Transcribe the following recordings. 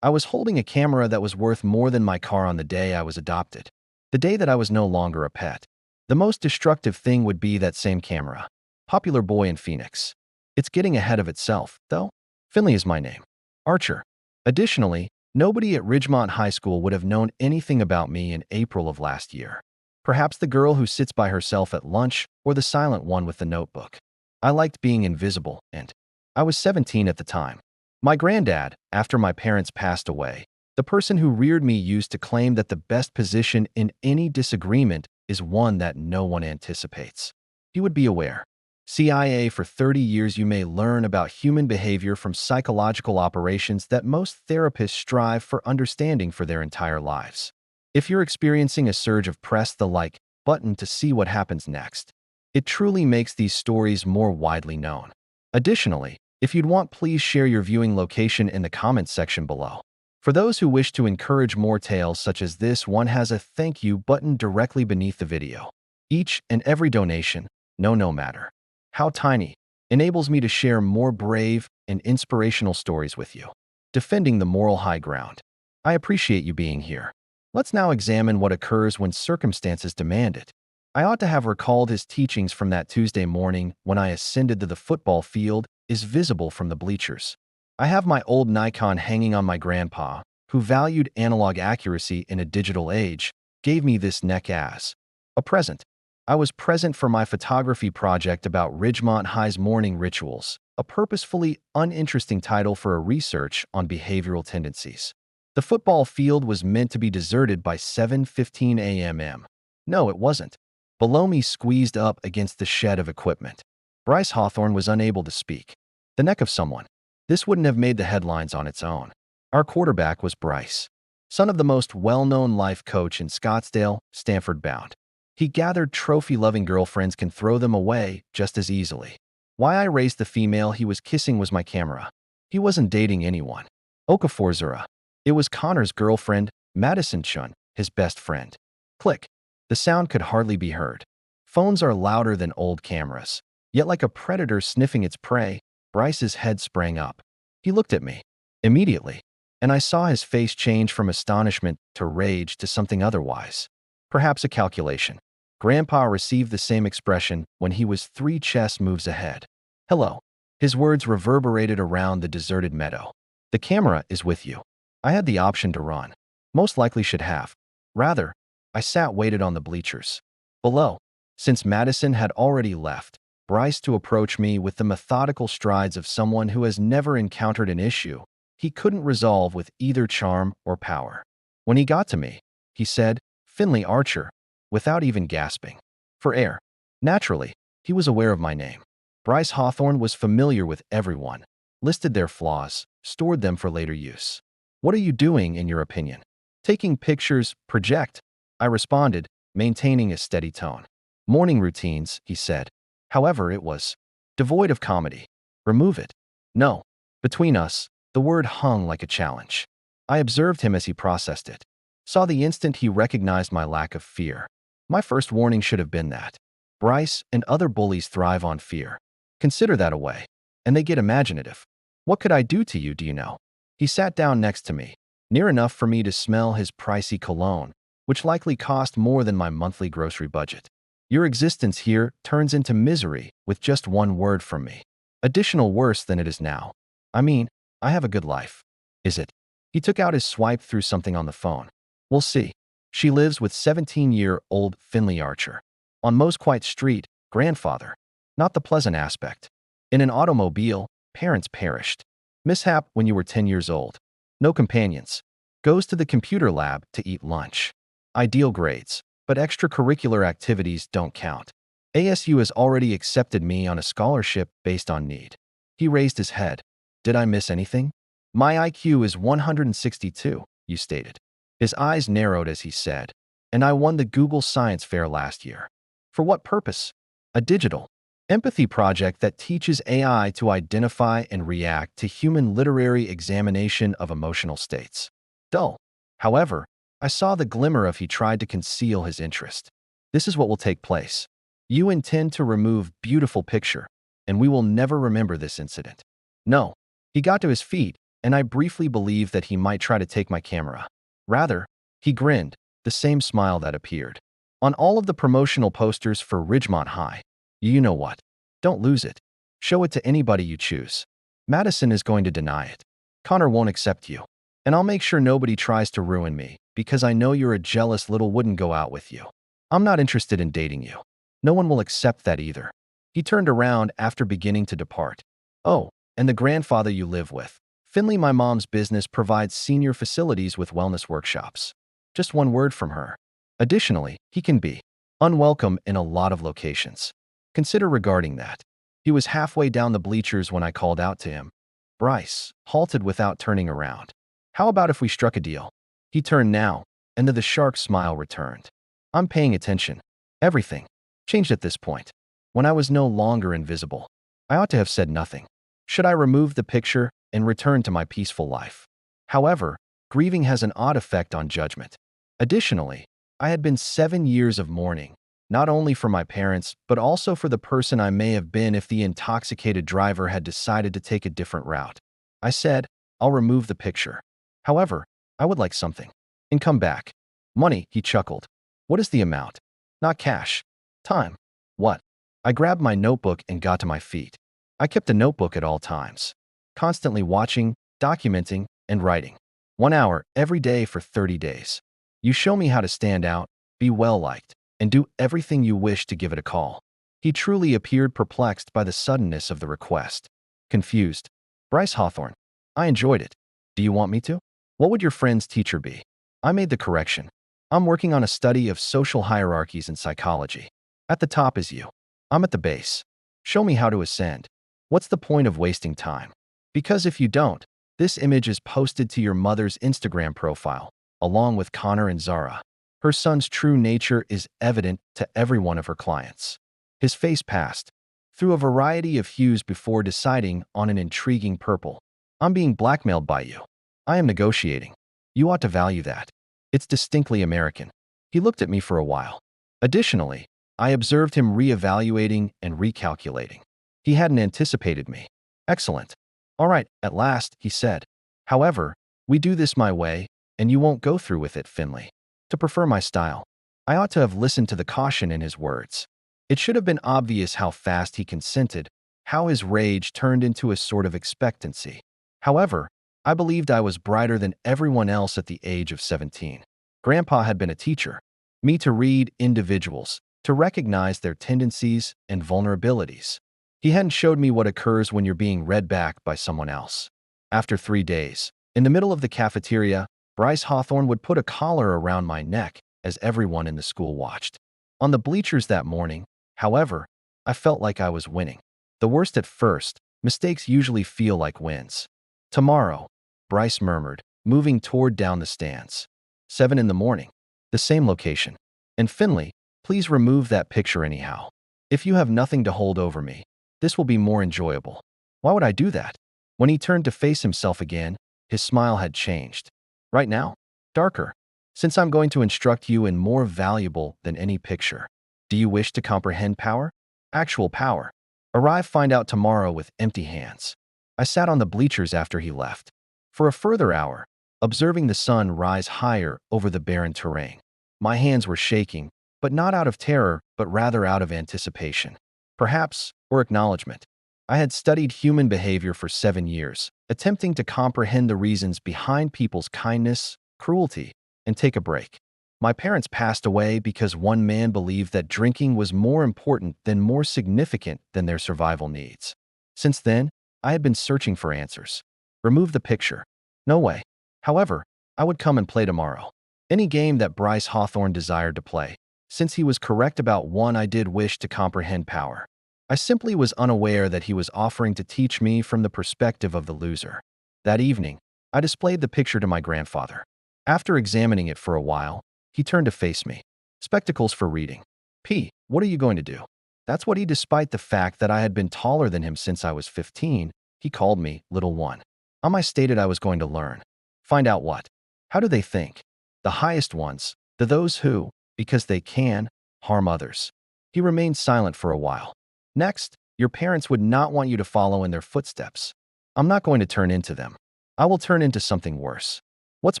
I was holding a camera that was worth more than my car on the day I was adopted. The day that I was no longer a pet. The most destructive thing would be that same camera. Popular boy in Phoenix. It's getting ahead of itself, though. Finley is my name. Archer. Additionally, nobody at Ridgemont High School would have known anything about me in April of last year. Perhaps the girl who sits by herself at lunch or the silent one with the notebook. I liked being invisible, and I was 17 at the time. My granddad, after my parents passed away, the person who reared me, used to claim that the best position in any disagreement is one that no one anticipates. He would be aware. CIA for 30 years, you may learn about human behavior from psychological operations that most therapists strive for understanding for their entire lives. If you're experiencing a surge of press the like button to see what happens next. It truly makes these stories more widely known. Additionally, if you'd want, please share your viewing location in the comments section below. For those who wish to encourage more tales such as this one, has a thank you button directly beneath the video. Each and every donation, no matter how tiny, enables me to share more brave and inspirational stories with you, defending the moral high ground. I appreciate you being here. Let's now examine what occurs when circumstances demand it. I ought to have recalled his teachings from that Tuesday morning when I ascended to the football field is visible from the bleachers. I have my old Nikon hanging on my grandpa, who valued analog accuracy in a digital age, gave me this neck as a present. I was present for my photography project about Ridgemont High's morning rituals, a purposefully uninteresting title for a research on behavioral tendencies. The football field was meant to be deserted by 7:15 a.m. No, it wasn't. Below me, squeezed up against the shed of equipment, Bryce Hawthorne was unable to speak. The neck of someone. This wouldn't have made the headlines on its own. Our quarterback was Bryce, son of the most well-known life coach in Scottsdale, Stanford bound. He gathered trophy-loving girlfriends can throw them away just as easily. Why I raised the female he was kissing was my camera. He wasn't dating anyone. Okaforzura. It was Connor's girlfriend, Madison Chun, his best friend. Click. The sound could hardly be heard. Phones are louder than old cameras. Yet like a predator sniffing its prey, Bryce's head sprang up. He looked at me. Immediately. And I saw his face change from astonishment to rage to something otherwise. Perhaps a calculation. Grandpa received the same expression when he was 3 chess moves ahead. Hello. His words reverberated around the deserted meadow. The camera is with you. I had the option to run. Most likely should have. Rather, I waited on the bleachers. Below, since Madison had already left, Bryce to approach me with the methodical strides of someone who has never encountered an issue he couldn't resolve with either charm or power. When he got to me, he said, "Finley Archer," without even gasping for air. Naturally, he was aware of my name. Bryce Hawthorne was familiar with everyone, listed their flaws, stored them for later use. What are you doing, in your opinion? Taking pictures, project, I responded, maintaining a steady tone. Morning routines, he said. However, it was devoid of comedy. Remove it. No. Between us, the word hung like a challenge. I observed him as he processed it. Saw the instant he recognized my lack of fear. My first warning should have been that. Bryce and other bullies thrive on fear. Consider that away. And they get imaginative. What could I do to you, do you know? He sat down next to me, near enough for me to smell his pricey cologne, which likely cost more than my monthly grocery budget. Your existence here turns into misery with just one word from me. Additional worse than it is now. I mean, I have a good life. Is it? He took out his swipe through something on the phone. We'll see. She lives with 17-year-old Finley Archer. On Mosquite Street, grandfather. Not the pleasant aspect. In an automobile, parents perished. Mishap when you were 10 years old. No companions. Goes to the computer lab to eat lunch. Ideal grades, but extracurricular activities don't count. ASU has already accepted me on a scholarship based on need. He raised his head. Did I miss anything? My IQ is 162, you stated. His eyes narrowed as he said, and I won the Google Science Fair last year. For what purpose? A digital empathy project that teaches AI to identify and react to human literary examination of emotional states. Dull. However, I saw the glimmer of he tried to conceal his interest. This is what will take place. You intend to remove beautiful picture, and we will never remember this incident. No. He got to his feet, and I briefly believed that he might try to take my camera. Rather, he grinned, the same smile that appeared on all of the promotional posters for Ridgemont High. You know what? Don't lose it. Show it to anybody you choose. Madison is going to deny it. Connor won't accept you. And I'll make sure nobody tries to ruin me, because I know you're a jealous little wouldn't go out with you. I'm not interested in dating you. No one will accept that either. He turned around after beginning to depart. Oh, and the grandfather you live with. Finley, my mom's business, provides senior facilities with wellness workshops. Just one word from her. Additionally, he can be unwelcome in a lot of locations. Consider regarding that. He was halfway down the bleachers when I called out to him. Bryce halted without turning around. How about if we struck a deal? He turned now, and the shark smile returned. I'm paying attention. Everything changed at this point. When I was no longer invisible, I ought to have said nothing. Should I remove the picture and return to my peaceful life? However, grieving has an odd effect on judgment. Additionally, I had been 7 years of mourning, not only for my parents, but also for the person I may have been if the intoxicated driver had decided to take a different route. I said, I'll remove the picture. However, I would like something. And come back. Money, he chuckled. What is the amount? Not cash. Time. What? I grabbed my notebook and got to my feet. I kept a notebook at all times, constantly watching, documenting, and writing. 1 hour every day for 30 days. You show me how to stand out, be well-liked, and do everything you wish to give it a call. He truly appeared perplexed by the suddenness of the request. Confused. Bryce Hawthorne. I enjoyed it. Do you want me to? What would your friend's teacher be? I made the correction. I'm working on a study of social hierarchies in psychology. At the top is you. I'm at the base. Show me how to ascend. What's the point of wasting time? Because if you don't, this image is posted to your mother's Instagram profile, along with Connor and Zara. Her son's true nature is evident to every one of her clients. His face passed through a variety of hues before deciding on an intriguing purple. I'm being blackmailed by you. I am negotiating. You ought to value that. It's distinctly American. He looked at me for a while. Additionally, I observed him reevaluating and recalculating. He hadn't anticipated me. Excellent. All right, at last, he said. However, we do this my way, and you won't go through with it, Finley. To prefer my style. I ought to have listened to the caution in his words. It should have been obvious how fast he consented, how his rage turned into a sort of expectancy. However, I believed I was brighter than everyone else at the age of 17. Grandpa had been a teacher. Me to read individuals, to recognize their tendencies and vulnerabilities. He hadn't showed me what occurs when you're being read back by someone else. After 3 days, in the middle of the cafeteria, Bryce Hawthorne would put a collar around my neck as everyone in the school watched. On the bleachers that morning, however, I felt like I was winning. The worst at first, mistakes usually feel like wins. Tomorrow, Bryce murmured, moving toward down the stands. 7 in the morning. The same location. And Finley, please remove that picture anyhow. If you have nothing to hold over me, this will be more enjoyable. Why would I do that? When he turned to face himself again, his smile had changed. Right now? Darker. Since I'm going to instruct you in more valuable than any picture. Do you wish to comprehend power? Actual power. Arrive, find out tomorrow with empty hands. I sat on the bleachers after he left. For a further hour, observing the sun rise higher over the barren terrain. My hands were shaking, but not out of terror, but rather out of anticipation. Perhaps, or acknowledgement. I had studied human behavior for 7 years, attempting to comprehend the reasons behind people's kindness, cruelty, and take a break. My parents passed away because one man believed that drinking was more important than more significant than their survival needs. Since then, I had been searching for answers. Remove the picture. No way. However, I would come and play tomorrow. Any game that Bryce Hawthorne desired to play. Since he was correct about one, I did wish to comprehend power. I simply was unaware that he was offering to teach me from the perspective of the loser. That evening, I displayed the picture to my grandfather. After examining it for a while, he turned to face me. Spectacles for reading. P, what are you going to do? That's what he, despite the fact that I had been taller than him since I was 15, he called me little one. I stated I was going to learn. Find out what? How do they think? The highest ones, those who, because they can, harm others. He remained silent for a while. Next, your parents would not want you to follow in their footsteps. I'm not going to turn into them. I will turn into something worse. What's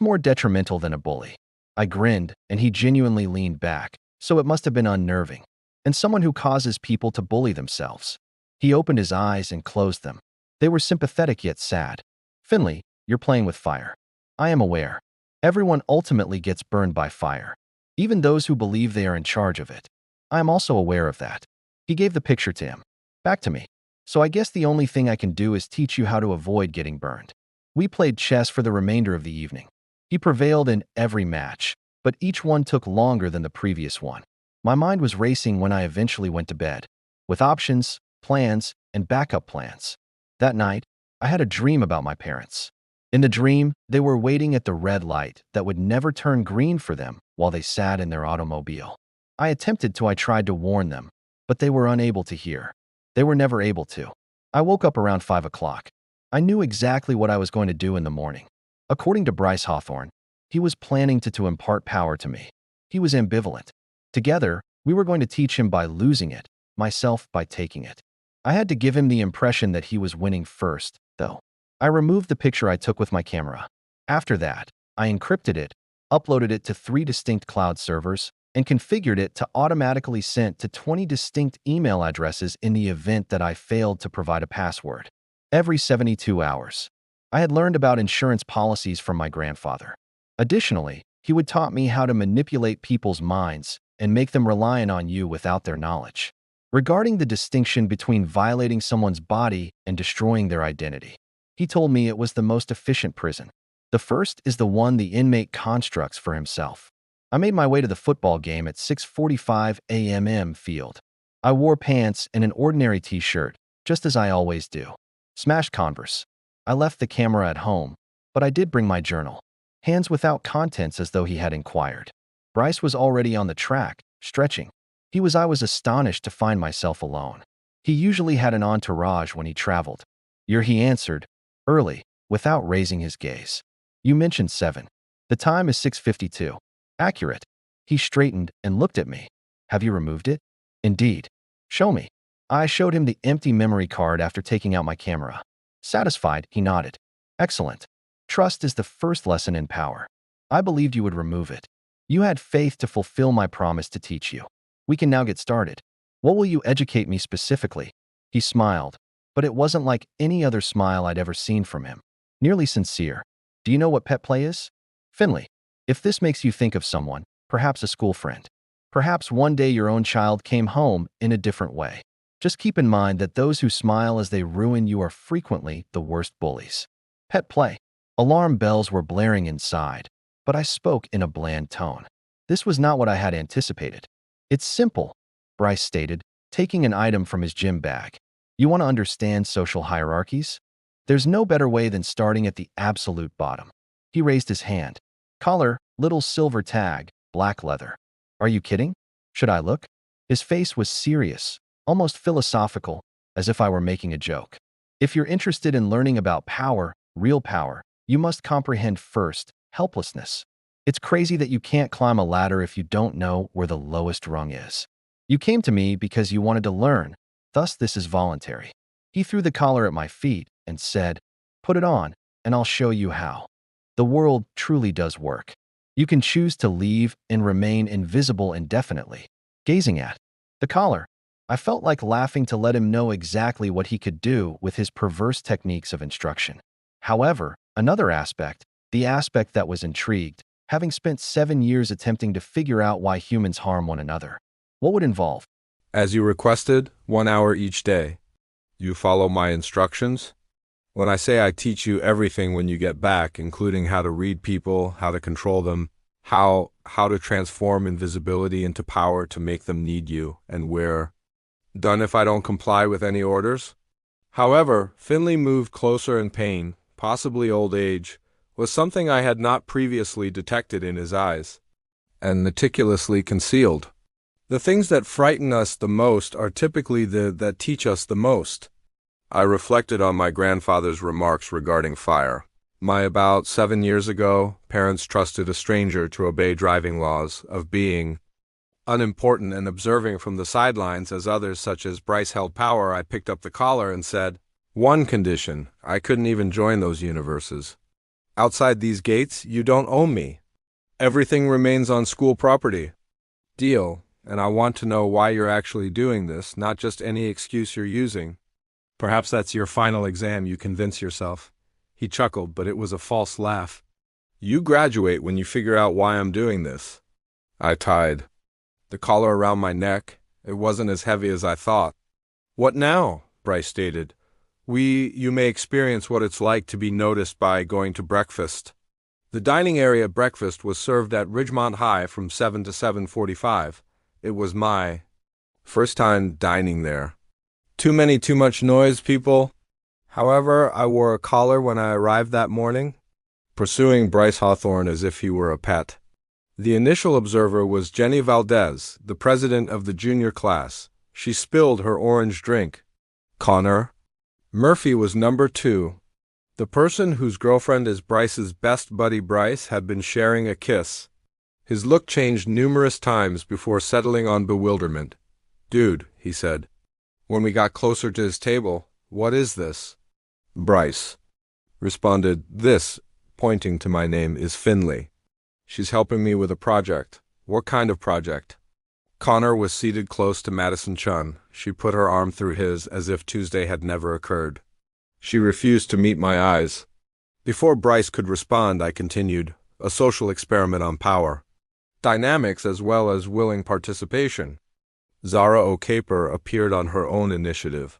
more detrimental than a bully? I grinned, and he genuinely leaned back, so it must have been unnerving. And someone who causes people to bully themselves. He opened his eyes and closed them. They were sympathetic yet sad. Finley, you're playing with fire. I am aware. Everyone ultimately gets burned by fire, even those who believe they are in charge of it. I am also aware of that. He gave the picture to him. Back to me. So I guess the only thing I can do is teach you how to avoid getting burned. We played chess for the remainder of the evening. He prevailed in every match, but each one took longer than the previous one. My mind was racing when I eventually went to bed, with options, plans, and backup plans. That night, I had a dream about my parents. In the dream, they were waiting at the red light that would never turn green for them while they sat in their automobile. I tried to warn them, but they were unable to hear. They were never able to. I woke up around 5 o'clock. I knew exactly what I was going to do in the morning. According to Bryce Hawthorne, he was planning to impart power to me. He was ambivalent. Together, we were going to teach him by losing it, myself by taking it. I had to give him the impression that he was winning first, though. I removed the picture I took with my camera. After that, I encrypted it, uploaded it to 3 distinct cloud servers, and configured it to automatically send to 20 distinct email addresses in the event that I failed to provide a password. Every 72 hours. I had learned about insurance policies from my grandfather. Additionally, he would taught me how to manipulate people's minds and make them reliant on you without their knowledge. Regarding the distinction between violating someone's body and destroying their identity, he told me it was the most efficient prison. The first is the one the inmate constructs for himself. I made my way to the football game at 6:45 a.m. field. I wore pants and an ordinary t-shirt, just as I always do. Smashed Converse. I left the camera at home, but I did bring my journal. Hands without contents as though he had inquired. Bryce was already on the track, stretching. I was astonished to find myself alone. He usually had an entourage when he traveled. He answered, early, without raising his gaze. You mentioned 7. The time is 6:52. Accurate. He straightened and looked at me. Have you removed it? Indeed. Show me. I showed him the empty memory card after taking out my camera. Satisfied, he nodded. Excellent. Trust is the first lesson in power. I believed you would remove it. You had faith to fulfill my promise to teach you. We can now get started. What will you educate me specifically? He smiled, but it wasn't like any other smile I'd ever seen from him. Nearly sincere. Do you know what pet play is? Finley, if this makes you think of someone, perhaps a school friend, perhaps one day your own child came home in a different way. Just keep in mind that those who smile as they ruin you are frequently the worst bullies. Pet play. Alarm bells were blaring inside, but I spoke in a bland tone. This was not what I had anticipated. It's simple, Bryce stated, taking an item from his gym bag. You want to understand social hierarchies? There's no better way than starting at the absolute bottom. He raised his hand. Collar, little silver tag, black leather. Are you kidding? Should I look? His face was serious, almost philosophical, as if I were making a joke. If you're interested in learning about power, real power, you must comprehend first, helplessness. It's crazy that you can't climb a ladder if you don't know where the lowest rung is. You came to me because you wanted to learn, thus this is voluntary. He threw the collar at my feet and said, put it on, and I'll show you how. The world truly does work. You can choose to leave and remain invisible indefinitely. Gazing at the collar, I felt like laughing to let him know exactly what he could do with his perverse techniques of instruction. However, another aspect, the aspect that was intrigued, having spent 7 years attempting to figure out why humans harm one another. What would involve? As you requested, 1 hour each day. You follow my instructions? When I say I teach you everything when you get back, including how to read people, how to control them, how to transform invisibility into power to make them need you, and where. Done if I don't comply with any orders? However, Finley moved closer in pain, possibly old age, was something I had not previously detected in his eyes, and meticulously concealed. The things that frighten us the most are typically that teach us the most. I reflected on my grandfather's remarks regarding fire. About 7 years ago, parents trusted a stranger to obey driving laws, of being unimportant and observing from the sidelines as others such as Bryce held power. I picked up the collar and said, one condition, I couldn't even join those universes. Outside these gates, you don't own me. Everything remains on school property. Deal, and I want to know why you're actually doing this, not just any excuse you're using. Perhaps that's your final exam, you convince yourself. He chuckled, but it was a false laugh. You graduate when you figure out why I'm doing this. I tied. The collar around my neck, it wasn't as heavy as I thought. What now? Bryce stated. You may experience what it's like to be noticed by going to breakfast. The dining area at breakfast was served at Ridgemont High from 7 to 7:45. It was my first time dining there. Too much noise, people. However, I wore a collar when I arrived that morning, pursuing Bryce Hawthorne as if he were a pet. The initial observer was Jenny Valdez, the president of the junior class. She spilled her orange drink. Connor. Murphy was number 2. The person whose girlfriend is Bryce's best buddy Bryce had been sharing a kiss. His look changed numerous times before settling on bewilderment. Dude, he said. When we got closer to his table, what is this? Bryce responded, this, pointing to my name, is Finley. She's helping me with a project. What kind of project? Connor was seated close to Madison Chun. She put her arm through his as if Tuesday had never occurred. She refused to meet my eyes. Before Bryce could respond, I continued, a social experiment on power. Dynamics as well as willing participation. Zara O'Caper appeared on her own initiative.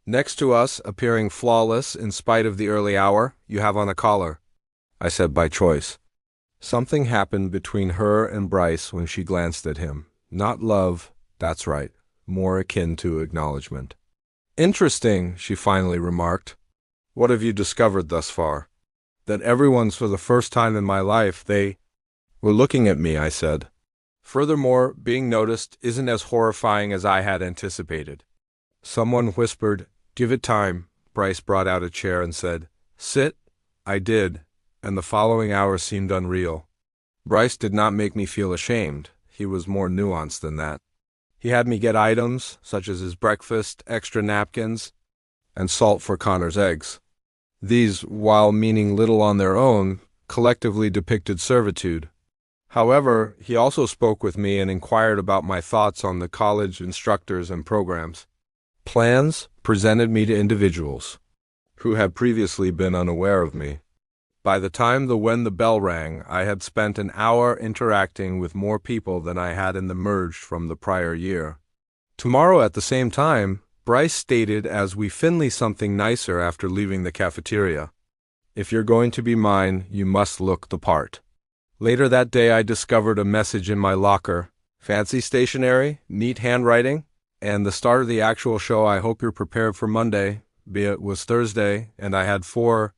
Next to us, appearing flawless in spite of the early hour, you have on a collar. I said by choice. Something happened between her and Bryce when she glanced at him. Not love, that's right, more akin to acknowledgement. Interesting, she finally remarked. What have you discovered thus far? That everyone's for the first time in my life, they were looking at me, I said. Furthermore, being noticed isn't as horrifying as I had anticipated. Someone whispered, give it time. Bryce brought out a chair and said, sit. I did, and the following hours seemed unreal. Bryce did not make me feel ashamed. He was more nuanced than that. He had me get items, such as his breakfast, extra napkins, and salt for Connor's eggs. These, while meaning little on their own, collectively depicted servitude. However, he also spoke with me and inquired about my thoughts on the college instructors and programs. Plans presented me to individuals who had previously been unaware of me. By the time when the bell rang, I had spent an hour interacting with more people than I had in the merged from the prior year. Tomorrow at the same time, Bryce stated as we Finley something nicer after leaving the cafeteria. If you're going to be mine, you must look the part. Later that day I discovered a message in my locker. Fancy stationery, neat handwriting, and the start of the actual show. I hope you're prepared for Monday. It was Thursday, and I had 4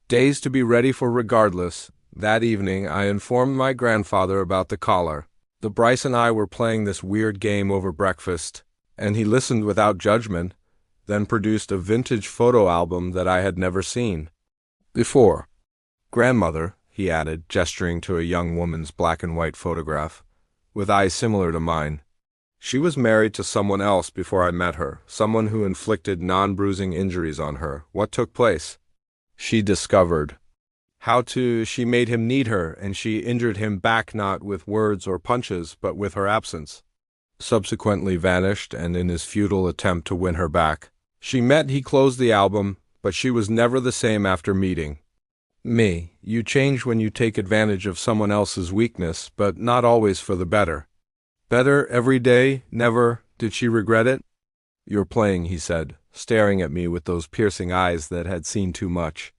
days to be ready for regardless. That evening, I informed my grandfather about the collar. The Bryce and I were playing this weird game over breakfast, and he listened without judgment, then produced a vintage photo album that I had never seen before. Grandmother, he added, gesturing to a young woman's black and white photograph, with eyes similar to mine. She was married to someone else before I met her, someone who inflicted non-bruising injuries on her. What took place? She discovered she made him need her, and she injured him back not with words or punches, but with her absence. Subsequently vanished, and in his futile attempt to win her back. He closed the album, but she was never the same after meeting me. You change when you take advantage of someone else's weakness, but not always for the better. Better every day, never. Did she regret it? You're playing, he said, staring at me with those piercing eyes that had seen too much.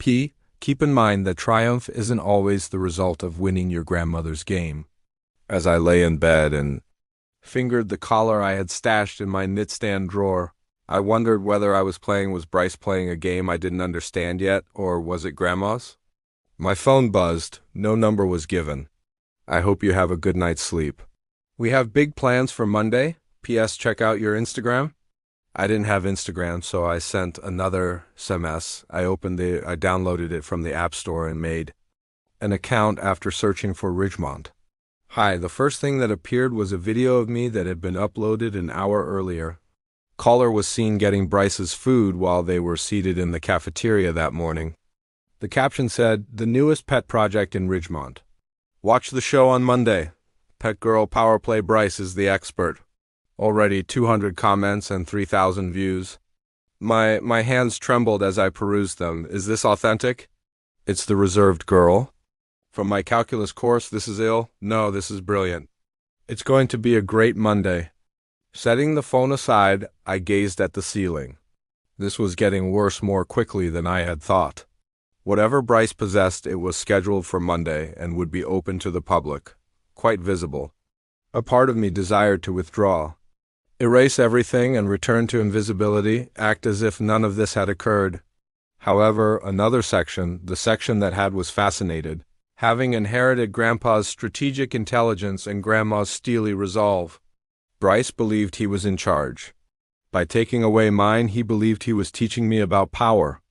Keep in mind that triumph isn't always the result of winning your grandmother's game. As I lay in bed and fingered the collar I had stashed in my knitstand drawer, I wondered whether was Bryce playing a game I didn't understand yet, or was it Grandma's? My phone buzzed. No number was given. I hope you have a good night's sleep. We have big plans for Monday. P.S. Check out your Instagram. I didn't have Instagram, so I sent another SMS. I downloaded it from the App Store and made an account after searching for Ridgemont. Hi, the first thing that appeared was a video of me that had been uploaded an hour earlier. Caller was seen getting Bryce's food while they were seated in the cafeteria that morning. The caption said, "The newest pet project in Ridgemont. Watch the show on Monday. Pet Girl Power Play Bryce is the expert." Already 200 comments and 3,000 views. My hands trembled as I perused them. Is this authentic? It's the reserved girl. From my calculus course, this is ill. No, this is brilliant. It's going to be a great Monday. Setting the phone aside, I gazed at the ceiling. This was getting worse more quickly than I had thought. Whatever Bryce possessed, it was scheduled for Monday and would be open to the public, quite visible. A part of me desired to withdraw, erase everything and return to invisibility, act as if none of this had occurred. However, another section, the section that was fascinated, having inherited Grandpa's strategic intelligence and Grandma's steely resolve. Bryce believed he was in charge. By taking away mine, he believed he was teaching me about power.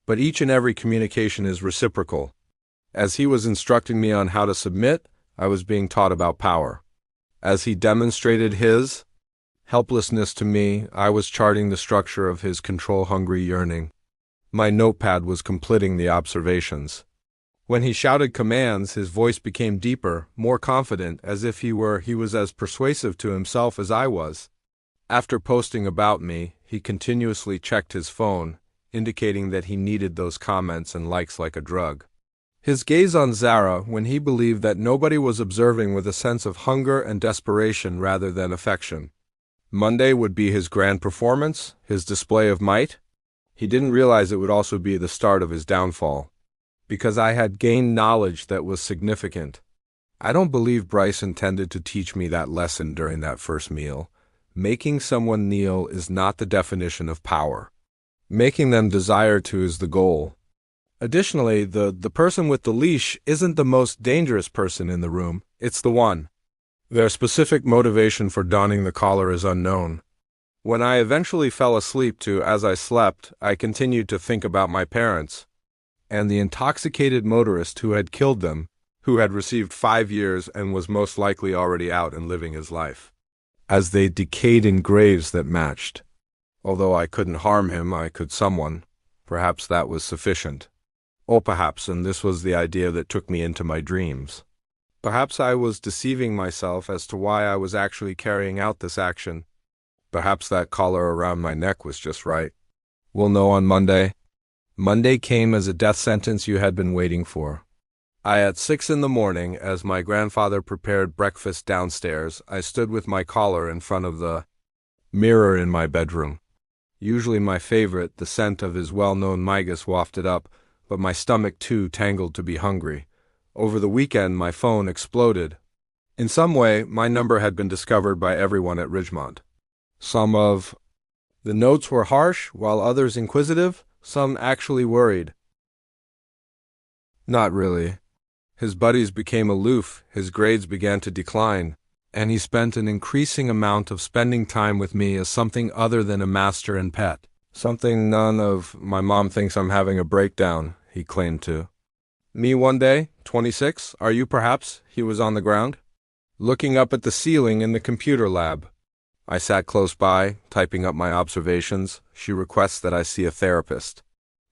But each and every communication is reciprocal. As he was instructing me on how to submit, I was being taught about power. As he demonstrated his helplessness to me, I was charting the structure of his control-hungry yearning. My notepad was completing the observations. When he shouted commands, his voice became deeper, more confident, as if he was as persuasive to himself as I was. After posting about me, he continuously checked his phone, indicating that he needed those comments and likes like a drug. His gaze on Zara, when he believed that nobody was observing with a sense of hunger and desperation rather than affection. Monday would be his grand performance, his display of might. He didn't realize it would also be the start of his downfall. Because I had gained knowledge that was significant. I don't believe Bryce intended to teach me that lesson during that first meal. Making someone kneel is not the definition of power. Making them desire to is the goal. Additionally, the person with the leash isn't the most dangerous person in the room, it's the one. Their specific motivation for donning the collar is unknown. When I eventually fell asleep as I slept, I continued to think about my parents, and the intoxicated motorist who had killed them, who had received 5 years and was most likely already out and living his life. As they decayed in graves that matched. Although I couldn't harm him, I could someone. Perhaps that was sufficient. Or perhaps, and this was the idea that took me into my dreams. Perhaps I was deceiving myself as to why I was actually carrying out this action. Perhaps that collar around my neck was just right. We'll know on Monday. Monday came as a death sentence you had been waiting for. At 6 a.m, as my grandfather prepared breakfast downstairs, I stood with my collar in front of the mirror in my bedroom. Usually my favorite, the scent of his well-known Migas wafted up, but my stomach too tangled to be hungry. Over the weekend, my phone exploded. In some way, my number had been discovered by everyone at Ridgemont. The notes were harsh, while others inquisitive, some actually worried. Not really. His buddies became aloof, his grades began to decline, and he spent an increasing amount of spending time with me as something other than a master and pet. Something none of my mom thinks I'm having a breakdown, he claimed to. Me one day, 26, are you perhaps? He was on the ground, looking up at the ceiling in the computer lab. I sat close by, typing up my observations. She requests that I see a therapist.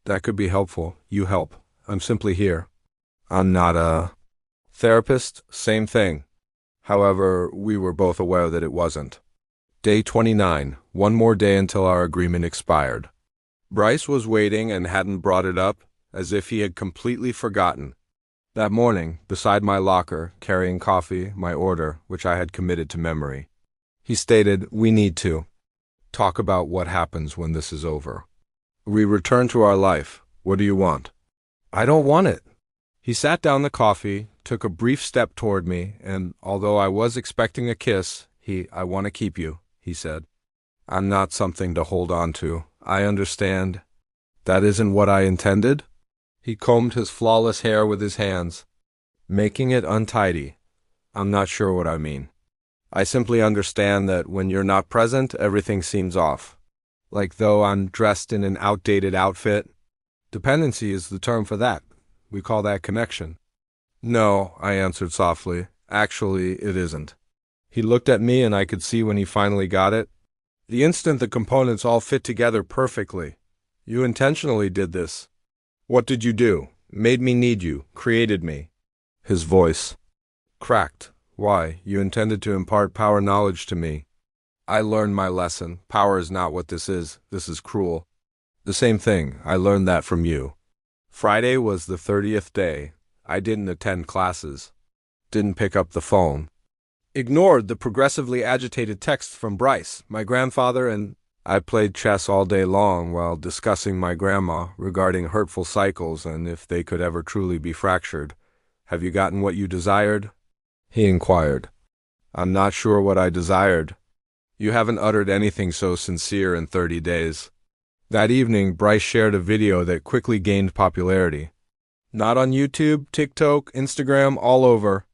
That could be helpful. You help. I'm simply here. I'm not a therapist, same thing. However, we were both aware that it wasn't. Day 29, one more day until our agreement expired. Bryce was waiting and hadn't brought it up, as if he had completely forgotten. That morning, beside my locker, carrying coffee, my order, which I had committed to memory, he stated, "We need to talk about what happens when this is over. We return to our life. What do you want?" "I don't want it." He sat down the coffee, took a brief step toward me, and although I was expecting a kiss, "I want to keep you," he said. "I'm not something to hold on to. I understand. That isn't what I intended?" He combed his flawless hair with his hands, making it untidy. "I'm not sure what I mean. I simply understand that when you're not present, everything seems off. Like though I'm dressed in an outdated outfit. Dependency is the term for that. We call that connection." "No," I answered softly. "Actually, it isn't." He looked at me and I could see when he finally got it. The instant the components all fit together perfectly. "You intentionally did this." "What did you do?" Made me need you, created me. His voice cracked. Why, you intended to impart power knowledge to me. I learned my lesson. Power is not what this is. This is cruel. The same thing. I learned that from you. Friday was the 30th day. I didn't attend classes. Didn't pick up the phone. Ignored the progressively agitated texts from Bryce, my grandfather, and I played chess all day long while discussing my grandma regarding hurtful cycles and if they could ever truly be fractured. Have you gotten what you desired? He inquired. I'm not sure what I desired. You haven't uttered anything so sincere in 30 days. That evening, Bryce shared a video that quickly gained popularity. Not on YouTube, TikTok, Instagram, all over.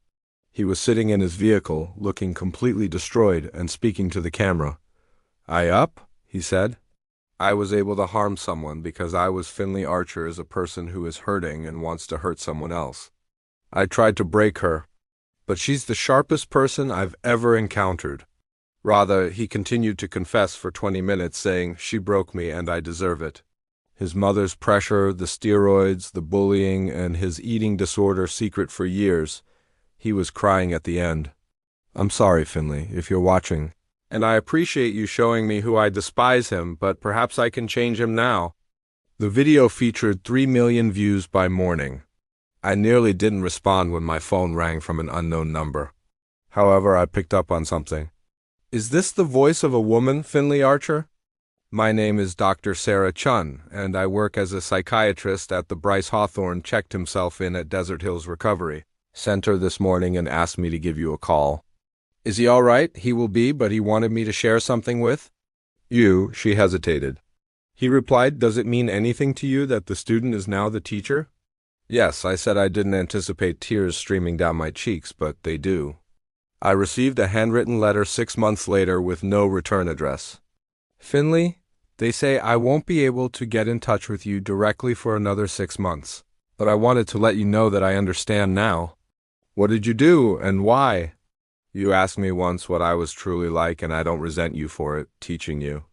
He was sitting in his vehicle, looking completely destroyed and speaking to the camera. I up? He said. I was able to harm someone because I was Finley Archer as a person who is hurting and wants to hurt someone else. I tried to break her, but she's the sharpest person I've ever encountered. Rather, he continued to confess for 20 minutes, saying, she broke me and I deserve it. His mother's pressure, the steroids, the bullying, and his eating disorder secret for years. He was crying at the end. I'm sorry, Finley, if you're watching. And I appreciate you showing me who I despise him, but perhaps I can change him now. The video featured 3 million views by morning. I nearly didn't respond when my phone rang from an unknown number. However, I picked up on something. Is this the voice of a woman, Finley Archer? My name is Dr. Sarah Chun, and I work as a psychiatrist at the Bryce Hawthorne checked himself in at Desert Hills Recovery Center this morning and asked me to give you a call. Is he all right? He will be, but he wanted me to share something with you. She hesitated. He replied, does it mean anything to you that the student is now the teacher? Yes, I said I didn't anticipate tears streaming down my cheeks, but they do. I received a handwritten letter 6 months later with no return address. Finley, they say I won't be able to get in touch with you directly for another 6 months, but I wanted to let you know that I understand now. What did you do, and why? You asked me once what I was truly like, and I don't resent you for it, teaching you.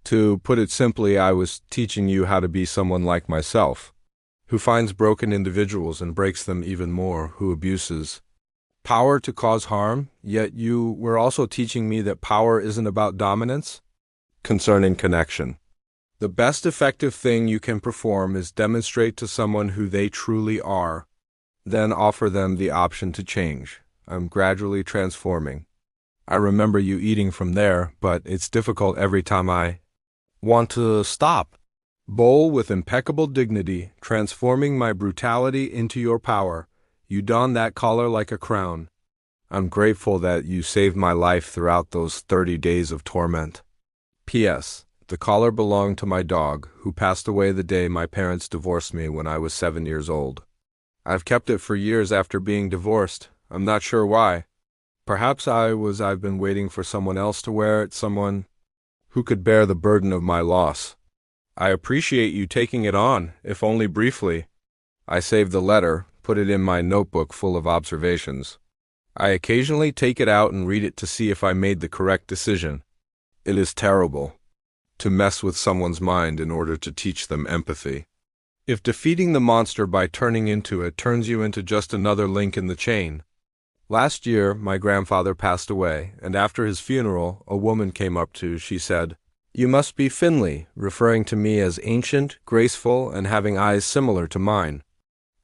To put it simply, I was teaching you how to be someone like myself, who finds broken individuals and breaks them even more, who abuses power to cause harm, yet you were also teaching me that power isn't about dominance. Concerning connection. The best effective thing you can perform is demonstrate to someone who they truly are, then offer them the option to change. I'm gradually transforming. I remember you eating from there, but it's difficult every time I want to stop. Bowl with impeccable dignity, transforming my brutality into your power. You don that collar like a crown. I'm grateful that you saved my life throughout those 30 days of torment. P.S. The collar belonged to my dog, who passed away the day my parents divorced me when I was 7 years old. I've kept it for years after being divorced. I'm not sure why. Perhaps I've been waiting for someone else to wear it, someone who could bear the burden of my loss. I appreciate you taking it on, if only briefly. I saved the letter, put it in my notebook full of observations. I occasionally take it out and read it to see if I made the correct decision. It is terrible to mess with someone's mind in order to teach them empathy. If defeating the monster by turning into it turns you into just another link in the chain. Last year, my grandfather passed away, and after his funeral, a woman came up she said, "You must be Finley," referring to me as ancient, graceful, and having eyes similar to mine.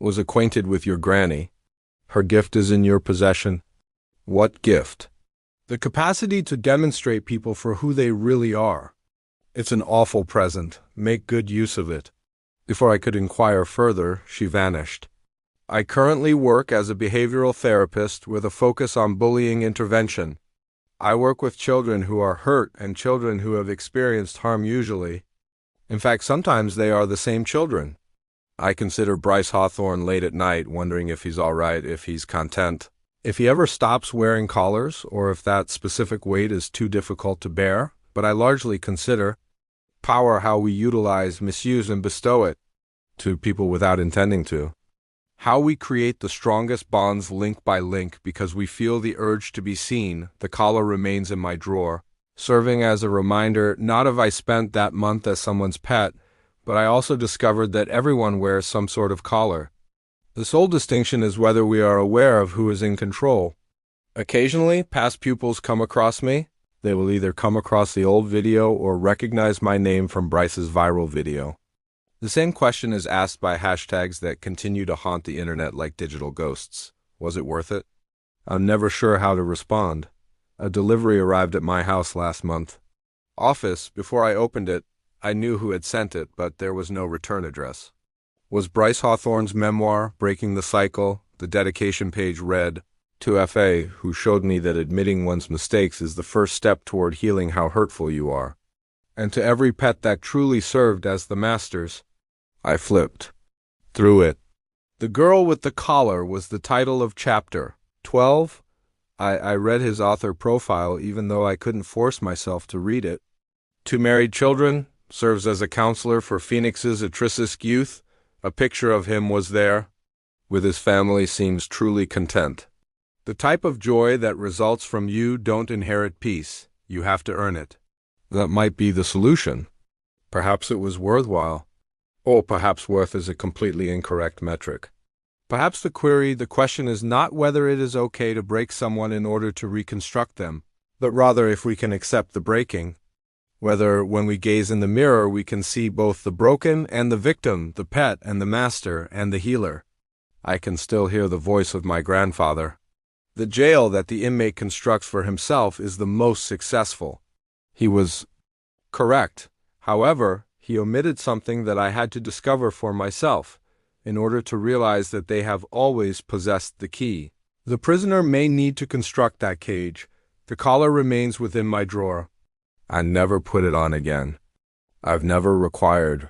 Was acquainted with your granny. Her gift is in your possession. What gift? The capacity to demonstrate people for who they really are. It's an awful present. Make good use of it. Before I could inquire further, she vanished. I currently work as a behavioral therapist with a focus on bullying intervention. I work with children who are hurt and children who have experienced harm usually. In fact, sometimes they are the same children. I consider Bryce Hawthorne late at night, wondering if he's all right, if he's content, if he ever stops wearing collars, or if that specific weight is too difficult to bear. But I largely consider power how we utilize, misuse, and bestow it to people without intending to. How we create the strongest bonds link by link because we feel the urge to be seen. The collar remains in my drawer, serving as a reminder not of I spent that month as someone's pet, but I also discovered that everyone wears some sort of collar. The sole distinction is whether we are aware of who is in control. Occasionally, past pupils come across me. They will either come across the old video or recognize my name from Bryce's viral video. The same question is asked by hashtags that continue to haunt the internet like digital ghosts. Was it worth it? I'm never sure how to respond. A delivery arrived at my house last month. Office, before I opened it, I knew who had sent it, but there was no return address. Was Bryce Hawthorne's memoir, Breaking the Cycle? The dedication page read, "To F.A., who showed me that admitting one's mistakes is the first step toward healing how hurtful you are. And to every pet that truly served as the master's." I flipped through it. The Girl with the Collar was the title of chapter 12. I read his author profile even though I couldn't force myself to read it. 2 married children, serves as a counselor for Phoenix's at-risk youth. A picture of him was there. With his family seems truly content. The type of joy that results from you don't inherit peace. You have to earn it. That might be the solution. Perhaps it was worthwhile. Or perhaps worth is a completely incorrect metric. Perhaps the question is not whether it is okay to break someone in order to reconstruct them, but rather if we can accept the breaking. Whether when we gaze in the mirror we can see both the broken and the victim, the pet and the master and the healer. I can still hear the voice of my grandfather. The jail that the inmate constructs for himself is the most successful. He was correct. However, he omitted something that I had to discover for myself, in order to realize that they have always possessed the key. The prisoner may need to construct that cage. The collar remains within my drawer. I never put it on again. I've never required